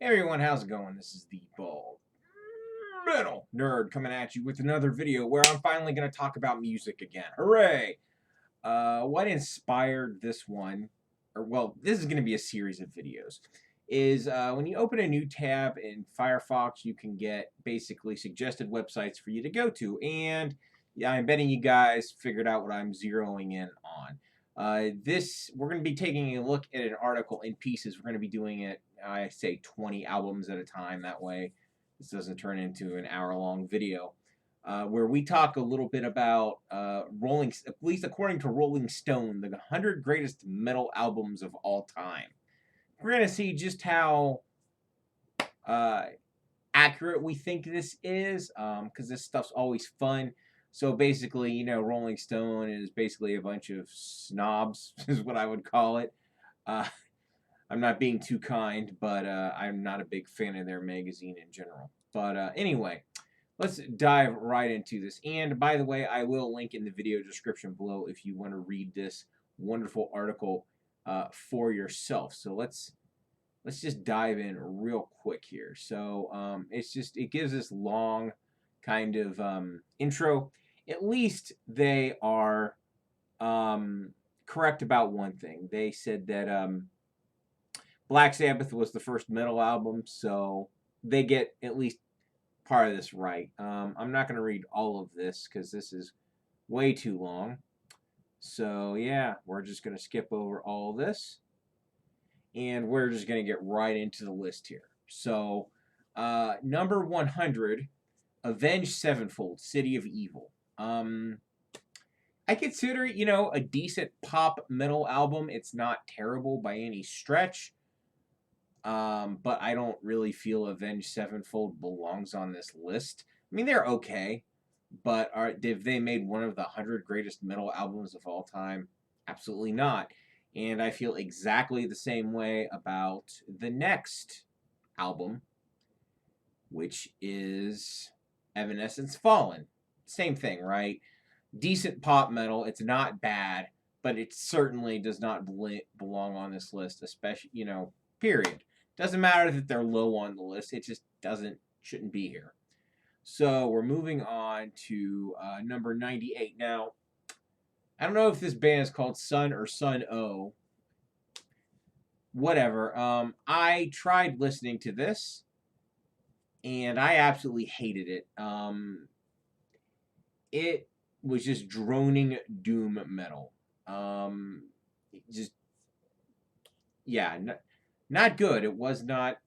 Hey everyone, how's it going? This is the Bald Metal Nerd coming at you with another video where I'm finally going to talk about music again. Hooray! What inspired this one, or well, this is going to be a series of videos, is when you open a new tab in Firefox, you can get basically suggested websites for you to go to. And yeah, I'm betting you guys figured out what I'm zeroing in on. We're going to be taking a look at an article in pieces. We're going to be doing it, I say 20 albums at a time. That way, this doesn't turn into an hour-long video. Where we talk a little bit about at least according to Rolling Stone, the 100 greatest metal albums of all time. We're going to see just how uh, accurate we think this is, because this stuff's always fun. So basically, Rolling Stone is basically a bunch of snobs, is what I would call it. Uh, I'm not being too kind, but I'm not a big fan of their magazine in general. But anyway, let's dive right into this. And by the way, I will link in the video description below if you want to read this wonderful article for yourself. So let's just dive in real quick here. So it gives this long kind of intro. At least they are correct about one thing. They said that Black Sabbath was the first metal album, so they get at least part of this right. I'm not going to read all of this because this is way too long. So yeah, we're just going to skip over all this, and we're just going to get right into the list here. So number 100, Avenged Sevenfold, City of Evil. I consider it, a decent pop metal album. It's not terrible by any stretch. But I don't really feel Avenged Sevenfold belongs on this list. I mean, they're okay, but have they made one of the 100 greatest metal albums of all time? Absolutely not. And I feel exactly the same way about the next album, which is Evanescence Fallen. Same thing, right? Decent pop metal. It's not bad, but it certainly does not belong on this list, especially, period. Doesn't matter that they're low on the list. It just shouldn't be here. So we're moving on to number 98. Now, I don't know if this band is called Sun or Sun O. Whatever. I tried listening to this, and I absolutely hated it. It was just droning doom metal. Just yeah, not good. It was not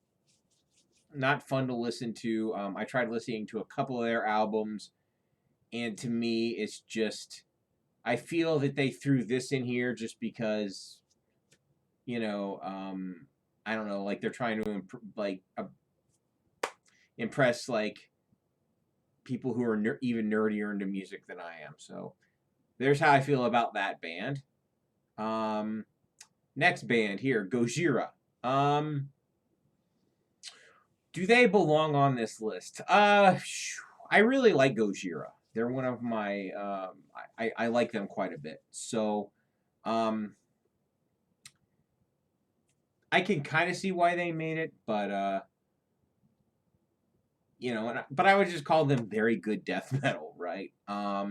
fun to listen to. I tried listening to a couple of their albums, and to me, it's just I feel that they threw this in here just because, I don't know, like they're trying to impress like people who are even nerdier into music than I am. So there's how I feel about that band. Next band here, Gojira. Do they belong on this list? I really like Gojira. They're one of my. I like them quite a bit. So, I can kind of see why they made it, but but I would just call them very good death metal, right? I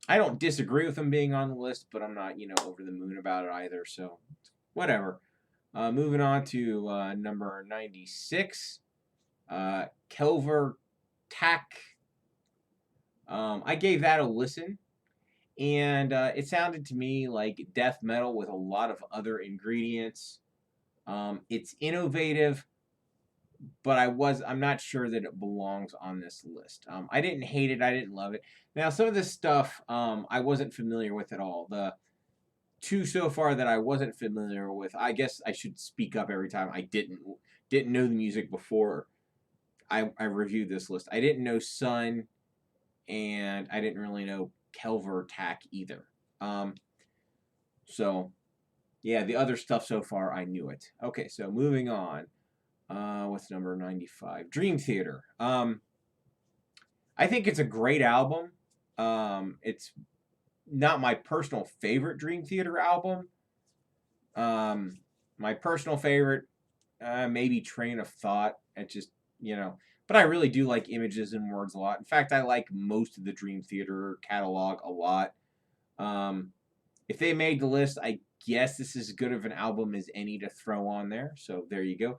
don't disagree with them being on the list, but I'm not over the moon about it either. So, whatever. Moving on to number 96, Kelver Tack. I gave that a listen, and it sounded to me like death metal with a lot of other ingredients. It's innovative, but I'm not sure that it belongs on this list. I didn't hate it. I didn't love it. Now, some of this stuff I wasn't familiar with at all. The two so far that I wasn't familiar with, I guess I should speak up every time I didn't know the music before I reviewed this list. I didn't know Sun, and I didn't really know Kelver Tack either. So, yeah, the other stuff so far, I knew it. Okay, so moving on. What's number 95? Dream Theater. I think it's a great album. It's not my personal favorite Dream Theater album. My personal favorite maybe Train of Thought. It just, you know, but I really do like Images and Words a lot. In fact, I like most of the Dream Theater catalog a lot. Um, if they made the list, I guess this is as good of an album as any to throw on there. So there you go.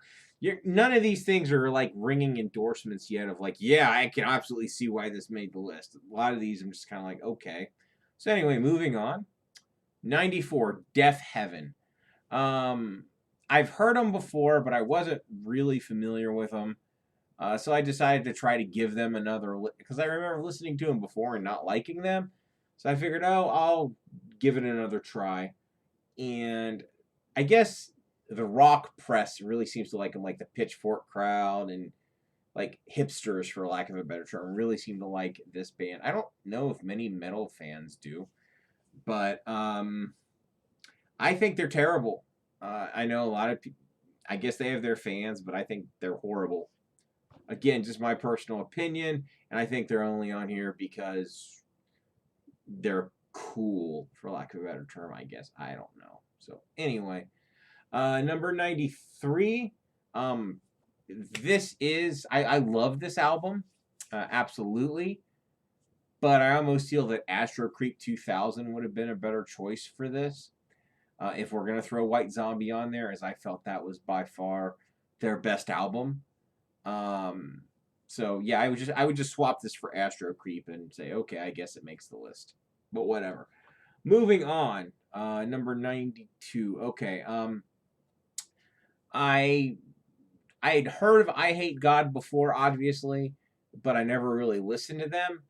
None of these things are like ringing endorsements yet of like, yeah, I can absolutely see why this made the list. A lot of these I'm just kind of like, okay. So anyway, moving on. 94, Deaf Heaven. Um, I've heard them before, but I wasn't really familiar with them. So I decided to try to give them another because I remember listening to them before and not liking them. So I figured, oh, I'll give it another try. And I guess the rock press really seems to like them, like the Pitchfork crowd and like hipsters, for lack of a better term, really seem to like this band. I don't know if many metal fans do, but I think they're terrible. I know a lot of people. I guess they have their fans, but I think they're horrible. Again, just my personal opinion, and I think they're only on here because they're cool, for lack of a better term, I guess. I don't know. So anyway, number 93. This is I love this album, absolutely. But I almost feel that Astro Creep 2000 would have been a better choice for this. If we're gonna throw White Zombie on there, as I felt that was by far their best album. So yeah, I would just swap this for Astro Creep and say, okay, I guess it makes the list. But whatever. Moving on. Number 92. Okay. I I had heard of I Hate God before, obviously, but I never really listened to them.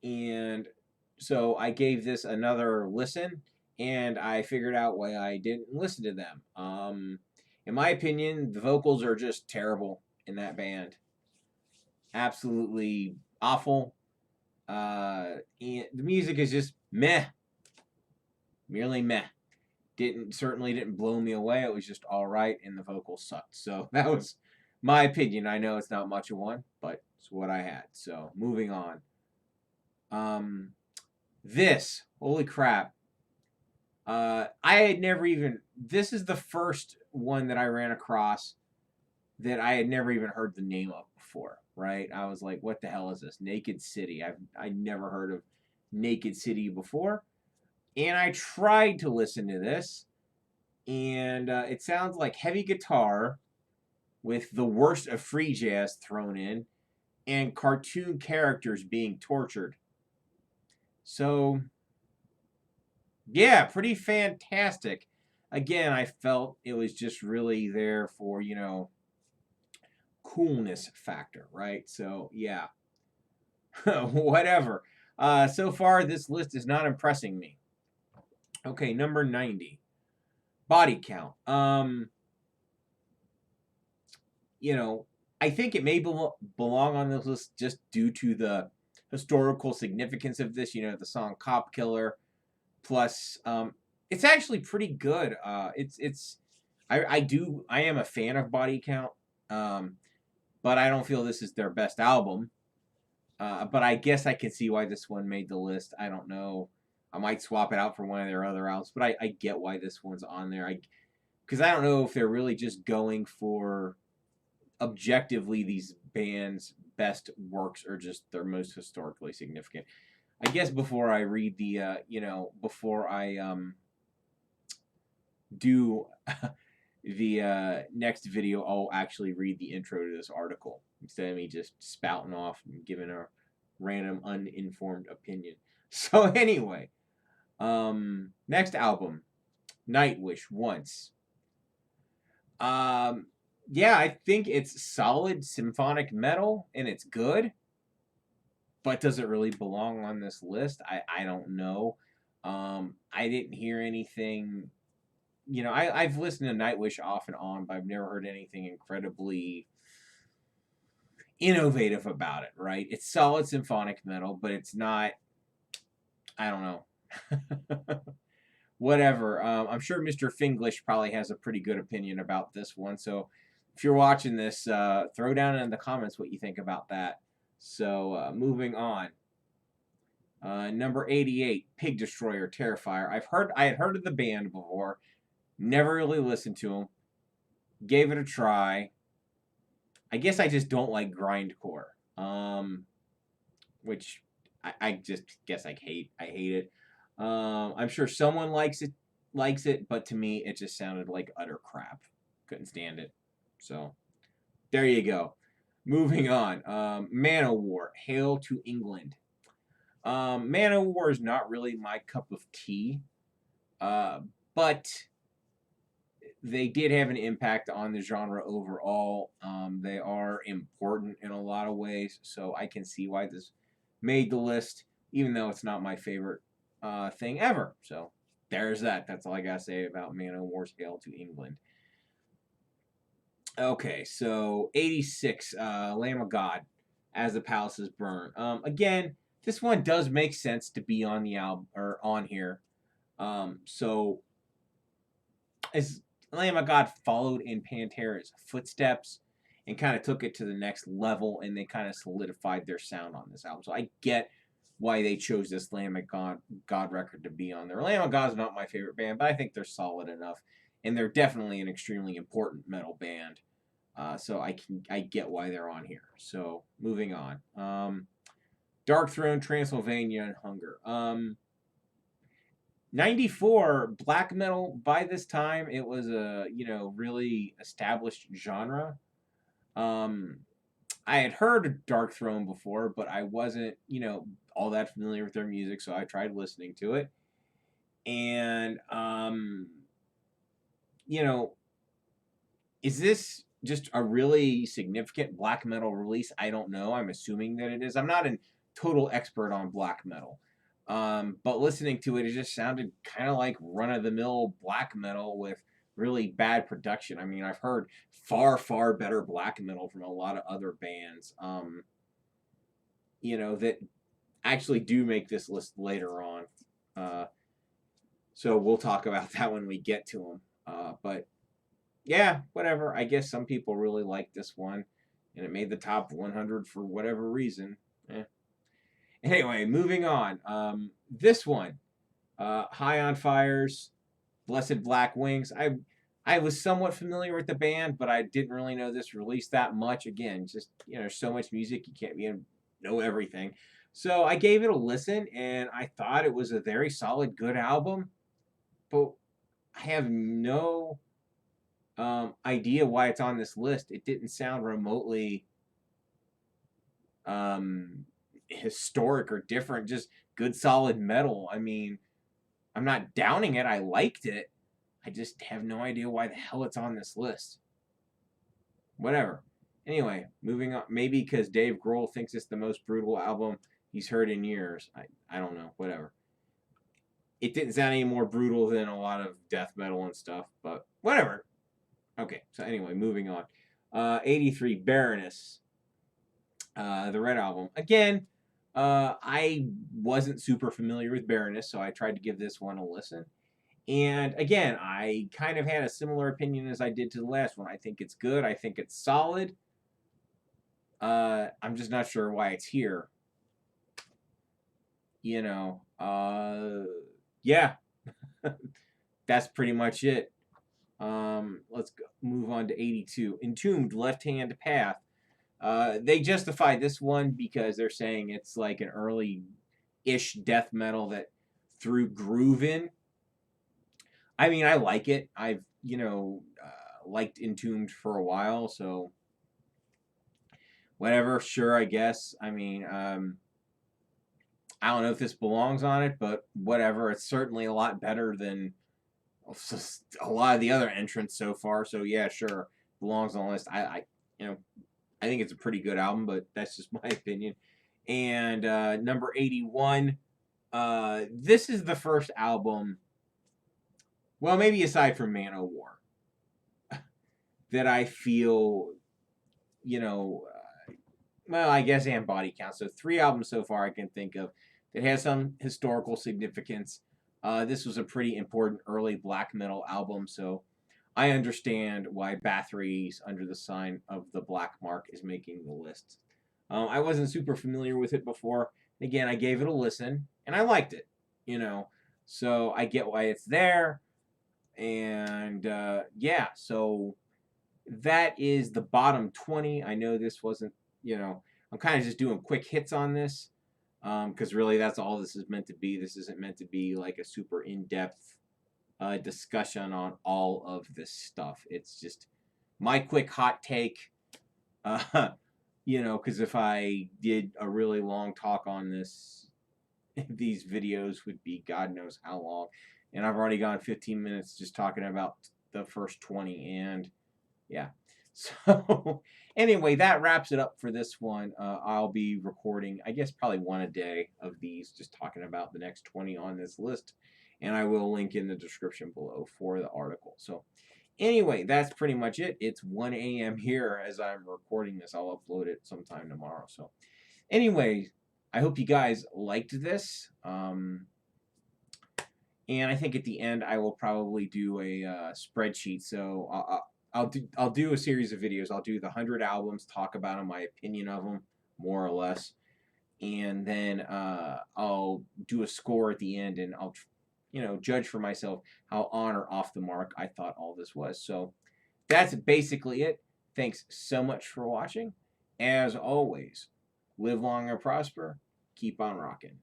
And so I gave this another listen, and I figured out why I didn't listen to them. In my opinion, the vocals are just terrible in that band. Absolutely awful. And the music is just meh, merely meh. Certainly didn't blow me away. It was just all right, and the vocals sucked. So that was my opinion. I know it's not much of one, but it's what I had. So moving on. This holy crap. I had never even. This is the first one that I ran across that I had never even heard the name of before. Right? I was like, what the hell is this? Naked City. I never heard of Naked City before. And I tried to listen to this, and it sounds like heavy guitar with the worst of free jazz thrown in and cartoon characters being tortured. So, yeah, pretty fantastic. Again, I felt it was just really there for, coolness factor, right? So, yeah, whatever. So far, this list is not impressing me. Okay, number 90. Body Count. I think it may belong on this list just due to the historical significance of this. The song "Cop Killer." Plus, it's actually pretty good. I am a fan of Body Count, but I don't feel this is their best album. But I guess I can see why this one made the list. I don't know. I might swap it out for one of their other albums, but I get why this one's on there. Because I don't know if they're really just going for objectively these bands' best works or just their most historically significant. I guess before I read the before I do the next video, I'll actually read the intro to this article instead of me just spouting off and giving a random uninformed opinion. So anyway, next album, Nightwish Once. Yeah, I think it's solid symphonic metal and it's good. But does it really belong on this list? I don't know. I didn't hear anything. I've listened to Nightwish off and on, but I've never heard anything incredibly innovative about it, right? It's solid symphonic metal, but it's not. I don't know. Whatever. I'm sure Mr. Finglish probably has a pretty good opinion about this one. So if you're watching this, throw down in the comments what you think about that. So moving on. Number 88, Pig Destroyer, Terrifier. I had heard of the band before, never really listened to them. Gave it a try. I guess I just don't like grindcore. Which I just guess I hate. I hate it. I'm sure someone likes it, but to me it just sounded like utter crap. Couldn't stand it. So there you go. Moving on. Manowar, Hail to England. Manowar is not really my cup of tea, but they did have an impact on the genre overall. They are important in a lot of ways, so I can see why this made the list, even though it's not my favorite thing ever. So there's that. That's all I gotta say about Manowar's Hail to England. Okay, so 86, Lamb of God, As the Palaces Burn. Again, this one does make sense to be on the album or on here. So as Lamb of God followed in Pantera's footsteps and kind of took it to the next level, and they kind of solidified their sound on this album. So I get why they chose this Lamb of God record to be on there. Lamb of God is not my favorite band, but I think they're solid enough, and they're definitely an extremely important metal band. So I get why they're on here. So moving on. Darkthrone, Transylvania, and Hunger. 94 black metal. By this time, it was a really established genre. I had heard of Darkthrone before, but I wasn't all that familiar with their music, so I tried listening to it, and is this just a really significant black metal release? I don't know. I'm assuming that it is. I'm not a total expert on black metal. But listening to it, it just sounded kind of like run-of-the-mill black metal with really bad production. I mean, I've heard far, far better black metal from a lot of other bands, that actually do make this list later on. So we'll talk about that when we get to them. But yeah, whatever. I guess some people really like this one, and it made the top 100 for whatever reason. Anyway, moving on. This one, High on Fire's, Blessed Black Wings. I was somewhat familiar with the band, but I didn't really know this release that much. Again, just there's so much music, you can't know everything. So I gave it a listen, and I thought it was a very solid, good album. But I have no idea why it's on this list. It didn't sound remotely historic or different. Just good, solid metal. I mean, I'm not downing it. I liked it. I just have no idea why the hell it's on this list. Whatever. Anyway, moving on. Maybe because Dave Grohl thinks it's the most brutal album he's heard in years. I don't know. Whatever. It didn't sound any more brutal than a lot of death metal and stuff, but whatever. Okay, so anyway, moving on. 83, Baroness. The Red Album. Again, I wasn't super familiar with Baroness, so I tried to give this one a listen. And again, I kind of had a similar opinion as I did to the last one. I think it's good. I think it's solid. I'm just not sure why it's here. Yeah. That's pretty much it. Let's move on to 82. Entombed, Left Hand Path. They justify this one because they're saying it's like an early-ish death metal that threw groove in. I mean, I like it. I've, liked Entombed for a while, so whatever, sure, I guess. I mean, I don't know if this belongs on it, but whatever. It's certainly a lot better than a lot of the other entrants so far. So yeah, sure, belongs on the list. I think it's a pretty good album, but that's just my opinion. And number 81, this is the first album, well, maybe aside from Manowar, that I feel, well, I guess and Body Count. So 3 albums so far I can think of that has some historical significance. This was a pretty important early black metal album, so I understand why Bathory's Under the Sign of the Black Mark is making the list. I wasn't super familiar with it before. Again, I gave it a listen, and I liked it, so I get why it's there. And, yeah, so that is the bottom 20. I know this wasn't, I'm kind of just doing quick hits on this because really that's all this is meant to be. This isn't meant to be like a super in-depth discussion on all of this stuff. It's just my quick hot take. Because if I did a really long talk on this, these videos would be God knows how long. And I've already gone 15 minutes just talking about the first 20. And yeah. So anyway, that wraps it up for this one. I'll be recording, I guess, probably one a day of these, just talking about the next 20 on this list. And I will link in the description below for the article. So anyway, that's pretty much it. It's 1 a.m. here as I'm recording this. I'll upload it sometime tomorrow. So anyway, I hope you guys liked this. And I think at the end I will probably do a spreadsheet. So I'll do a series of videos. I'll do the 100 albums, talk about them, my opinion of them, more or less, and then I'll do a score at the end, and I'll judge for myself how on or off the mark I thought all this was. So that's basically it. Thanks so much for watching. As always, live long and prosper. Keep on rocking.